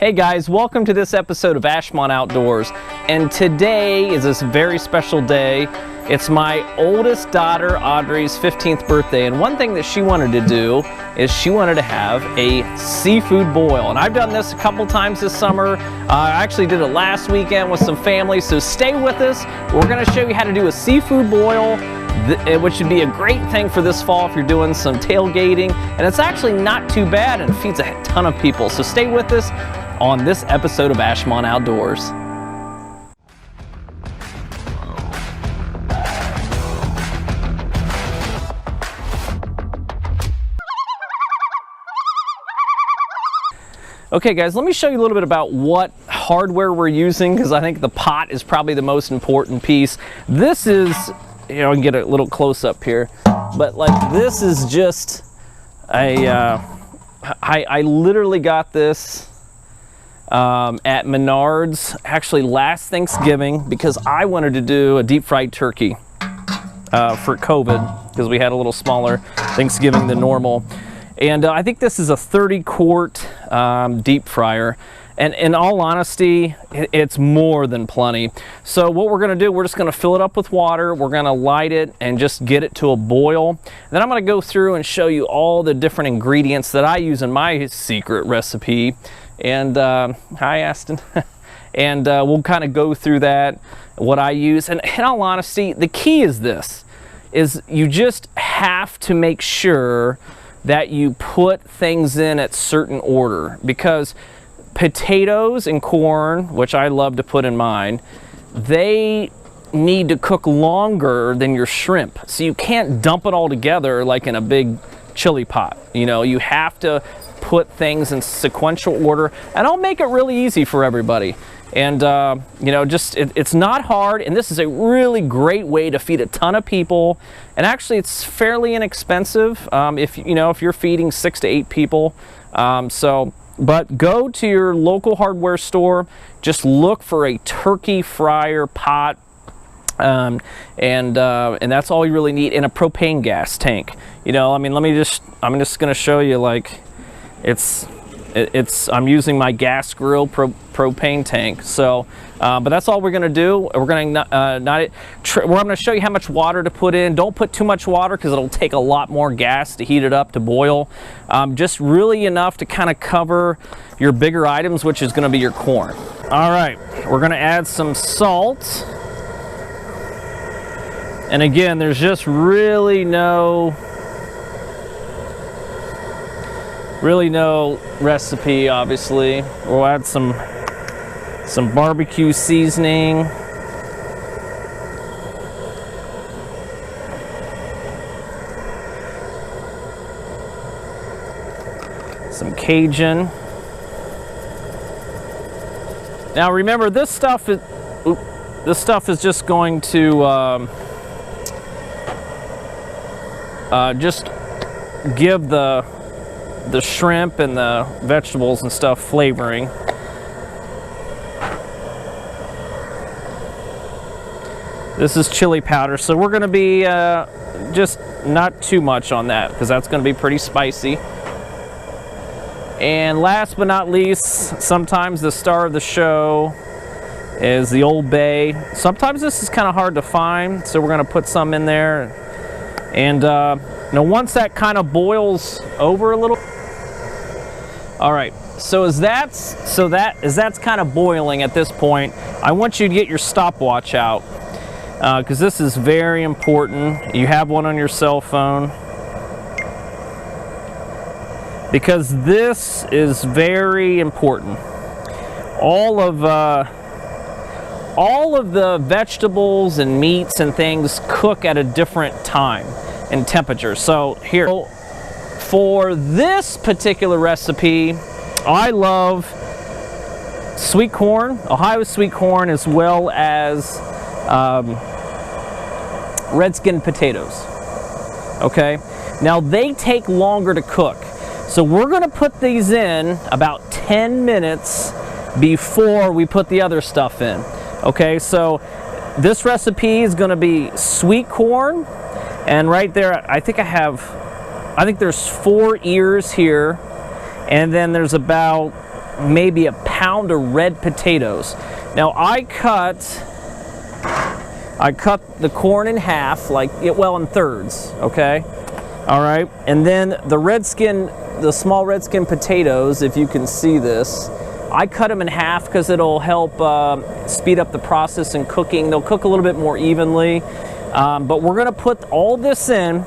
Hey guys, welcome to this episode of Ashmont Outdoors, and today is this very special day. It's my oldest daughter Audrey's 15th birthday, and one thing that she wanted to do is she wanted to have a seafood boil, and I've done this a couple times this summer. I actually did it last weekend with some family, so stay with us. We're going to show you how to do a seafood boil, which would be a great thing for this fall if you're doing some tailgating, and it's actually not too bad and feeds a ton of people. So stay with us on this episode of Ashmont Outdoors. Okay guys, let me show you a little bit about what hardware we're using, because I think the pot is probably the most important piece. This is, you know, I can get a little close up here, but like this is just a, I literally got this at Menards actually last Thanksgiving because I wanted to do a deep fried turkey for COVID, because we had a little smaller Thanksgiving than normal. And I think this is a 30-quart deep fryer. And in all honesty, it's more than plenty. So what we're gonna do, we're just gonna fill it up with water, we're gonna light it and just get it to a boil. Then I'm gonna go through and show you all the different ingredients that I use in my secret recipe. And hi Aston. And we'll kind of go through that, what I use. And in all honesty, the key is this, is you just have to make sure that you put things in at certain order, because potatoes and corn, which I love to put in mine, they need to cook longer than your shrimp. So you can't dump it all together like in a big chili pot. You know, you have to put things in sequential order, and I'll make it really easy for everybody. And you know, just it's not hard, and this is a really great way to feed a ton of people. And actually, it's fairly inexpensive if you know, if you're feeding 6 to 8 people. But go to your local hardware store, just look for a turkey fryer pot, and that's all you really need, in a propane gas tank. You know, I mean, I'm just gonna show you, like, I'm using my gas grill propane tank. So but that's all we're gonna do. We're gonna I'm gonna show you how much water to put in. Don't put too much water, because it'll take a lot more gas to heat it up to boil. Just really enough to kind of cover your bigger items, which is gonna be your corn. All right, we're gonna add some salt. And again, there's just really no recipe, obviously. We'll add some barbecue seasoning. Some Cajun. Now remember, this stuff is just going to just give the shrimp and the vegetables and stuff flavoring. This is chili powder, so we're going to be just not too much on that, because that's going to be pretty spicy. And last but not least, sometimes the star of the show is the Old Bay. Sometimes this is kind of hard to find, so we're going to put some in there. And now once that kind of boils over a little. All right, so as that's kind of boiling at this point, I want you to get your stopwatch out, because this is very important. You have one on your cell phone, because this is very important. All of the vegetables and meats and things cook at a different time and temperature. So here, for this particular recipe, I love sweet corn, Ohio sweet corn, as well as red skin potatoes. Okay, now they take longer to cook, so we're going to put these in about 10 minutes before we put the other stuff in. Okay, so this recipe is going to be sweet corn, and right there I think there's 4 ears here, and then there's about maybe a pound of red potatoes. Now I cut the corn in half, in thirds, okay? All right, and then the small red skin potatoes, if you can see this, I cut them in half because it'll help speed up the process in cooking. They'll cook a little bit more evenly, but we're gonna put all this in.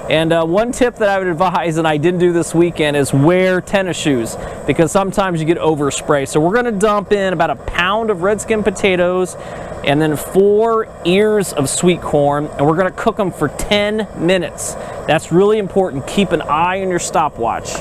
And one tip that I would advise, and I didn't do this weekend, is wear tennis shoes, because sometimes you get overspray. So we're gonna dump in about a pound of red skin potatoes and then 4 ears of sweet corn, and we're gonna cook them for 10 minutes. That's really important. Keep an eye on your stopwatch.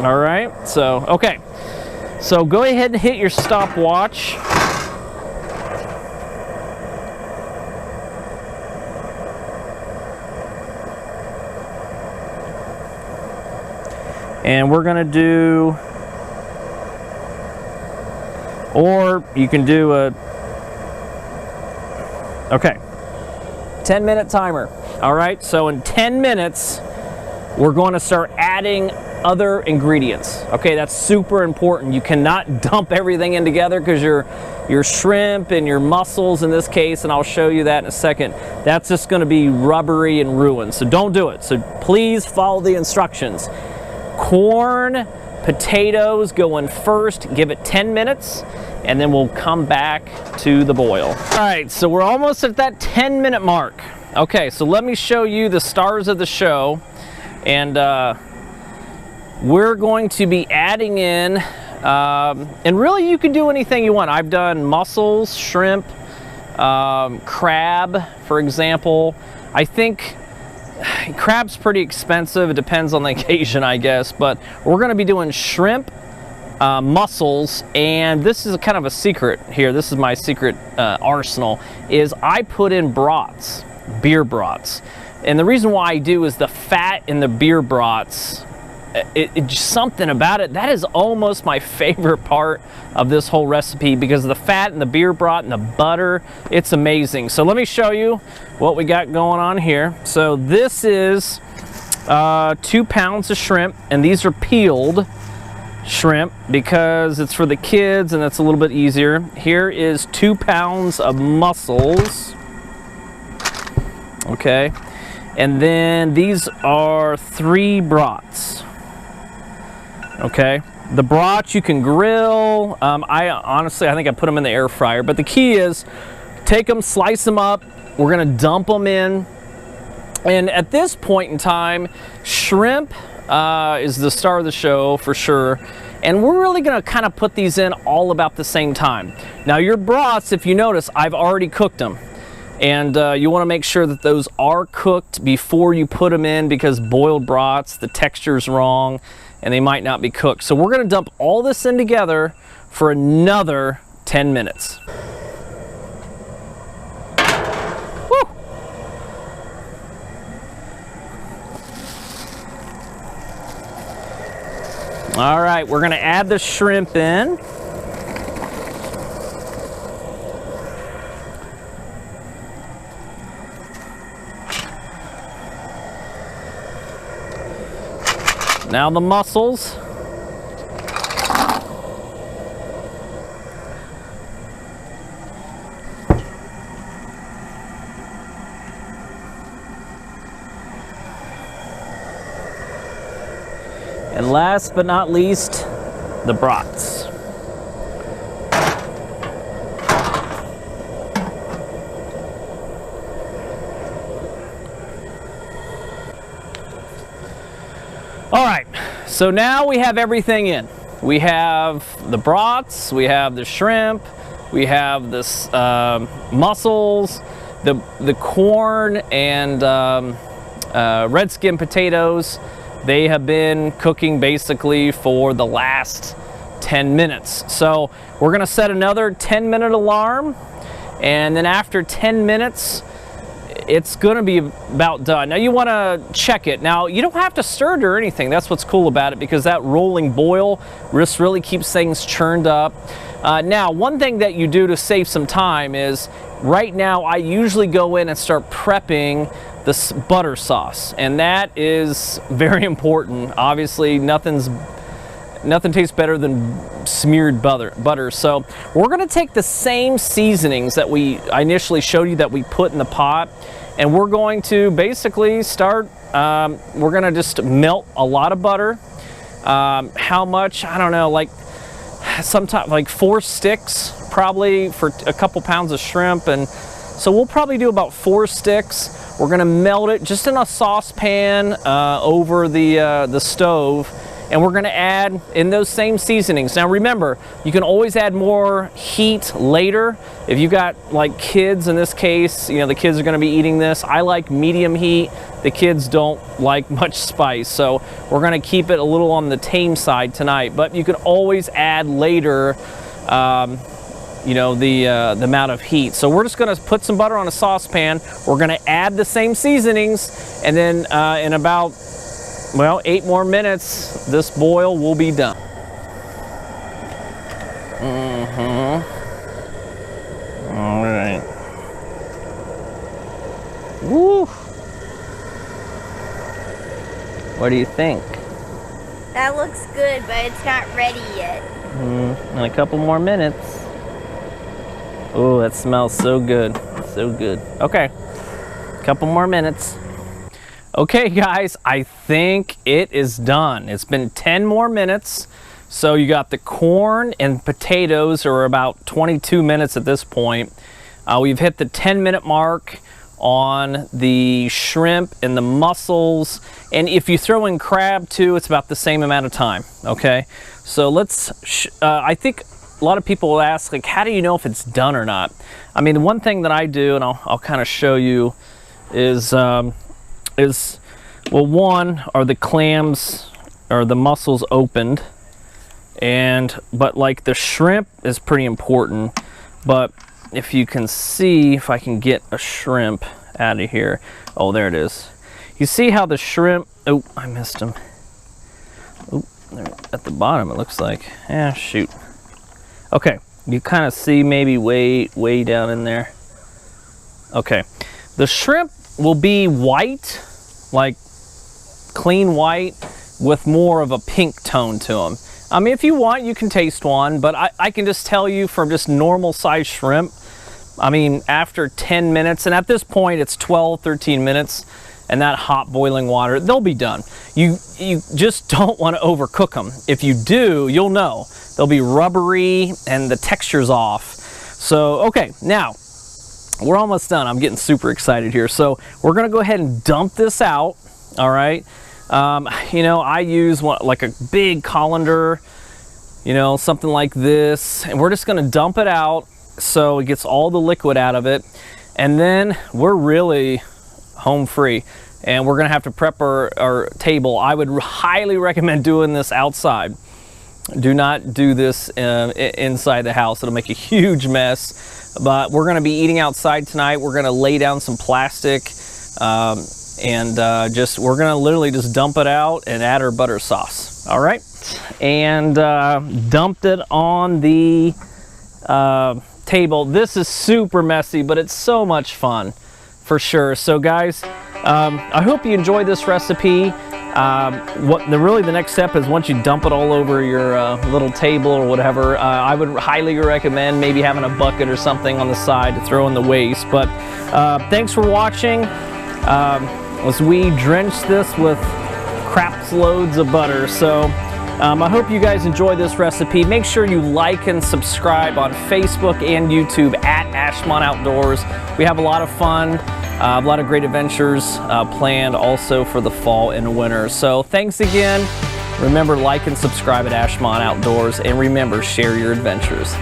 All right, so, okay. So go ahead and hit your stopwatch. And we're gonna do, or you can do okay, 10-minute timer. All right, so in 10 minutes, we're going to start adding other ingredients. Okay, that's super important. You cannot dump everything in together, because your shrimp and your mussels in this case, and I'll show you that in a second, that's just gonna be rubbery and ruined. So don't do it. So please follow the instructions. Corn, potatoes go in first, give it 10 minutes, and then we'll come back to the boil. All right, so we're almost at that 10-minute mark. Okay, so let me show you the stars of the show, and we're going to be adding in, and really you can do anything you want. I've done mussels, shrimp, crab, for example. I think crab's pretty expensive. It depends on the occasion, I guess, but we're going to be doing shrimp, mussels, and this is kind of a secret here. This is my secret arsenal, is I put in broths, beer broths. And the reason why I do is the fat in the beer broths, just something about it, that is almost my favorite part of this whole recipe, because the fat and the beer broth and the butter, it's amazing. So let me show you what we got going on here. So this is 2 pounds of shrimp, and these are peeled shrimp because it's for the kids and it's a little bit easier. Here is 2 pounds of mussels, okay, and then these are 3 brats. Okay, the brats you can grill. I think I put them in the air fryer, but the key is take them, slice them up. We're gonna dump them in, and at this point in time, shrimp is the star of the show for sure, and we're really gonna kind of put these in all about the same time. Now your brats, if you notice, I've already cooked them, and you want to make sure that those are cooked before you put them in, because boiled brats, the texture's wrong and they might not be cooked. So we're gonna dump all this in together for another 10 minutes. Woo! All right, we're gonna add the shrimp in. Now the mussels. And last but not least, the brats. All right, so now we have everything in. We have the brats, we have the shrimp, we have this mussels, the corn and red skin potatoes. They have been cooking basically for the last 10 minutes. So we're gonna set another 10-minute alarm, and then after 10 minutes, it's gonna be about done. Now you wanna check it. Now you don't have to stir it or anything. That's what's cool about it, because that rolling boil just really keeps things churned up. Now, one thing that you do to save some time is, right now I usually go in and start prepping this butter sauce, and that is very important. Obviously, nothing's Nothing tastes better than smeared butter. So we're gonna take the same seasonings that I initially showed you that we put in the pot, and we're going to basically start, we're gonna just melt a lot of butter. How much? I don't know, like sometimes like 4 sticks probably for a couple pounds of shrimp, and so we'll probably do about 4 sticks. We're gonna melt it just in a saucepan over the stove, and we're gonna add in those same seasonings. Now remember, you can always add more heat later. If you got like kids in this case, you know, the kids are gonna be eating this. I like medium heat. The kids don't like much spice, so we're gonna keep it a little on the tame side tonight, but you can always add later you know, the amount of heat. So we're just gonna put some butter on a saucepan. We're gonna add the same seasonings, and then in about, well, 8 more minutes, this boil will be done. All right. Woo! What do you think? That looks good, but it's not ready yet. In a couple more minutes. Oh, that smells so good. So good. Okay, couple more minutes. Okay, guys, I think it is done. It's been 10 more minutes. So you got the corn and potatoes are about 22 minutes at this point. We've hit the 10-minute mark on the shrimp and the mussels. And if you throw in crab too, it's about the same amount of time, okay? So let's, I think a lot of people will ask, like, how do you know if it's done or not? I mean, the one thing that I do, and I'll kind of show you, is well, one, are the clams or the mussels opened? But like the shrimp is pretty important. But if you can see, if I can get a shrimp out of here. Oh, there it is. You see how the shrimp, oh, I missed him. Oh, there at the bottom it looks like. Yeah, shoot. Okay, you kind of see maybe way down in there. Okay, the shrimp will be white, like clean white, with more of a pink tone to them. I mean, if you want, you can taste one, but I can just tell you from just normal size shrimp, I mean, after 10 minutes, and at this point it's 12, 13 minutes, and that hot boiling water, they'll be done. You just don't want to overcook them. If you do, you'll know. They'll be rubbery and the texture's off. So, okay, now, we're almost done. I'm getting super excited here. So, we're gonna go ahead and dump this out, all right? You know, I use like a big colander, you know, something like this, and we're just gonna dump it out so it gets all the liquid out of it, and then we're really home free, and we're gonna have to prep our table. I would highly recommend doing this outside. Do not do this inside the house. It'll make a huge mess, but we're gonna be eating outside tonight. We're gonna lay down some plastic, and we're gonna literally just dump it out and add our butter sauce. All right, and dumped it on the table. This is super messy, but it's so much fun for sure. So guys, I hope you enjoyed this recipe. Really the next step is once you dump it all over your little table or whatever, I would highly recommend maybe having a bucket or something on the side to throw in the waste. But thanks for watching. As we drench this with craps loads of butter. So I hope you guys enjoy this recipe. Make sure you like and subscribe on Facebook and YouTube at Ashmont Outdoors. We have a lot of fun, a lot of great adventures planned also for the fall and winter. So thanks again. Remember, like and subscribe at Ashmont Outdoors, and remember, share your adventures.